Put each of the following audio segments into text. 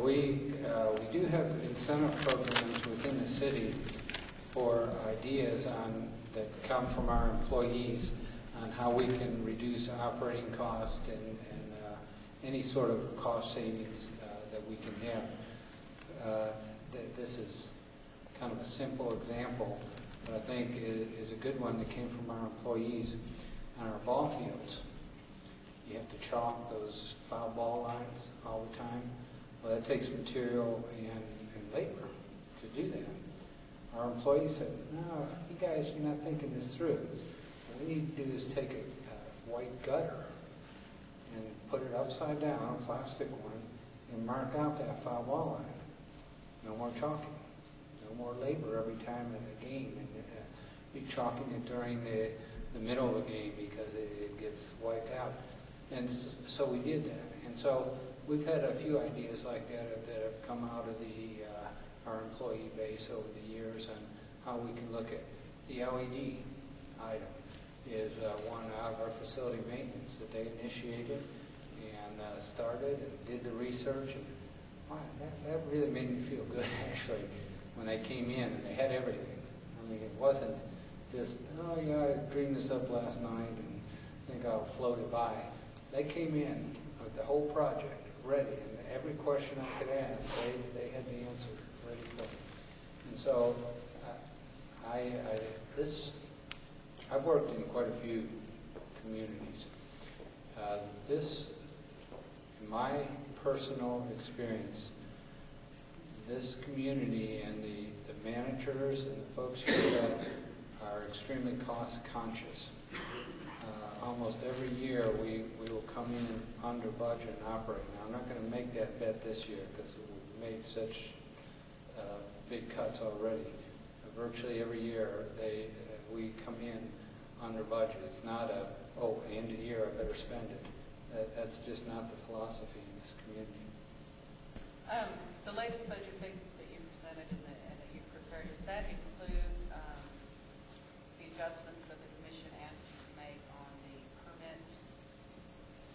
we do have incentive programs within the city for ideas that come from our employees on how we can reduce operating cost and any sort of cost savings that we can have. This is kind of a simple example, but I think is a good one that came from our employees on our ball fields. You have to chalk those foul ball lines all the time. Well, that takes material and labor to do that. Our employees said, no, you guys, you're not thinking this through. What we need to do is take a white gutter and put it upside down, a plastic one, and mark out that foul ball line. No more chalking. No more labor every time in a game. And be chalking it during the middle of a game because it gets wiped out. And so we did that. And so we've had a few ideas like that have come out of our employee base over the years on how we can look at the LED item is one out of our facility maintenance that they initiated and started and did the research. And wow, that really made me feel good actually when they came in and they had everything. I mean, it wasn't just, oh yeah, I dreamed this up last night and think I'll float it by. They came in with the whole project ready, and every question I could ask, they had the answer ready for me. And so I've worked in quite a few communities. In my personal experience, this community and the managers and the folks here are extremely cost conscious. Almost every year we will come in under budget and operate. Now I'm not going to make that bet this year because we've made such big cuts already. Virtually every year we come in under budget. It's not end of the year I better spend it. That's just not the philosophy in this community. The latest budget figures that you presented and that you prepared, does that include the adjustments that the commission asked you to make on the permit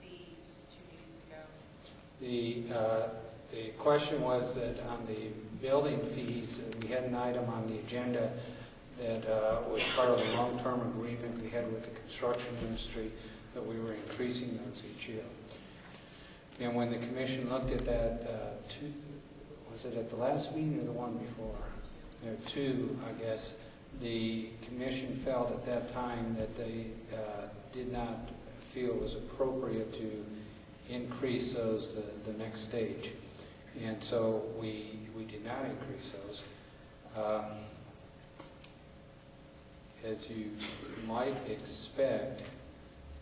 fees 2 meetings ago? The question was that on the building fees, we had an item on the agenda that was part of a long-term agreement we had with the construction industry that we were increasing those each year. And when the commission looked at that, was it at the last meeting or the one before? There were two, I guess. The commission felt at that time that they did not feel it was appropriate to increase those the next stage. And so we did not increase those. As you might expect,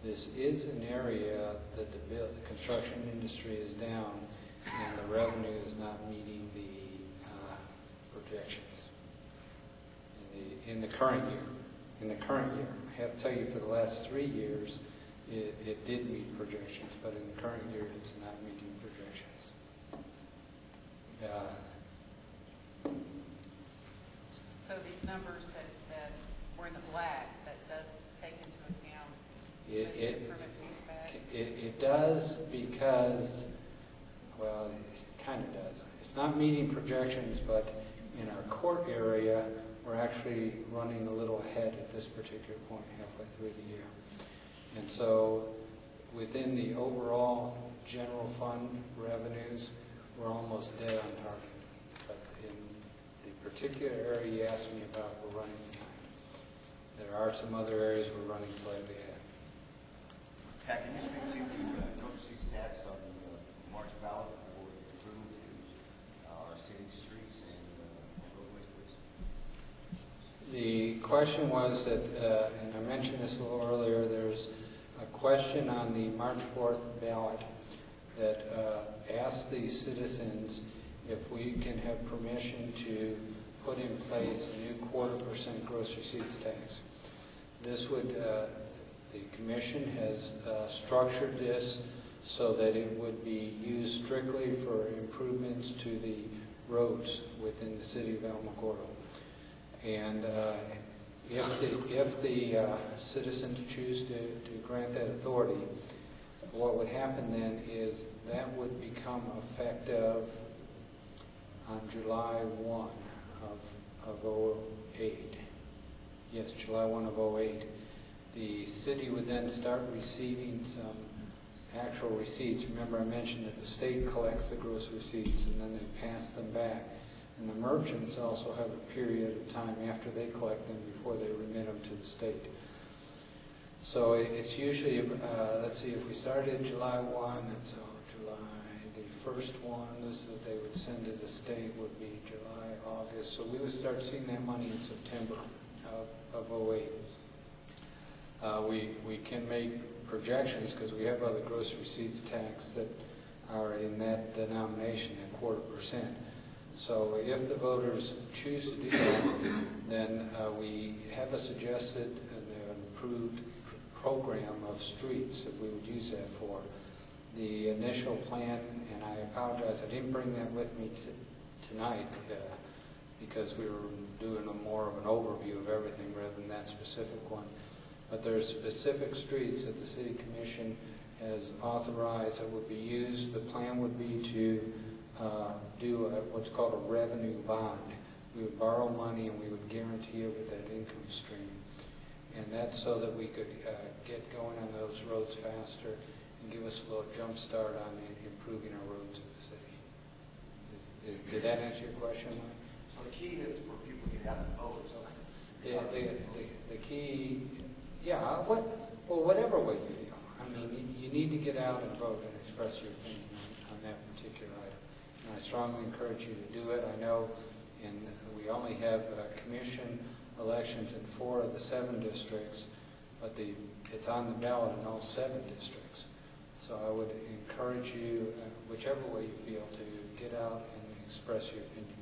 this is an area that the construction industry is down and the revenue is not meeting the projections in the current year. In the current year, I have to tell you, for the last 3 years, it did meet projections, but in the current year, it's not meeting projections. So these numbers that were in the black, that does take into account the permit fees back? It does because, well, it kind of does. It's not meeting projections, but in our court area, we're actually running a little ahead at this particular point halfway through the year. And so within the overall general fund revenues, we're almost dead on target. But in the particular area you asked me about, we're running behind. There are some other areas we're running slightly ahead. Pat, can you speak to the no receipts tax on the March ballot for improvement to our city streets and roadways, please? The question was that, and I mentioned this a little earlier, there's a question on the March 4th ballot that asks the citizens if we can have permission to put in place a new 0.25% gross receipts tax. This would, the commission has structured this so that it would be used strictly for improvements to the roads within the city of Alamogordo. And if the citizens choose to grant that authority, what would happen then is that would become effective on July 1 of '08. Yes, July 1 of '08. The city would then start receiving some actual receipts. Remember I mentioned that the state collects the gross receipts and then they pass them back. And the merchants also have a period of time after they collect them before they remit them to the state. So it's usually, let's see, if we started July 1, and so July, the first ones that they would send to the state would be July, August. So we would start seeing that money in September of '08. We can make projections because we have other gross receipts tax that are in that denomination at 0.25%. So if the voters choose to do that, then we have a suggested and approved program of streets that we would use that for. The initial plan, and I apologize, I didn't bring that with me tonight because we were doing more of an overview of everything rather than that specific one. But there's specific streets that the City Commission has authorized that would be used. The plan would be to do what's called a revenue bond. We would borrow money and we would guarantee it with that income stream. And that's so that we could get going on those roads faster and give us a little jump start on improving our roads in the city. Did that answer your question, Mike? So the key is for people to get out and vote or something? The key, yeah, whatever way you feel. I mean, you need to get out and vote and express your opinion on that particular item. And I strongly encourage you to do it. I know we only have commission elections in 4 of the 7 districts, but it's on the ballot in all 7 districts. So I would encourage you, whichever way you feel, to get out and express your opinion.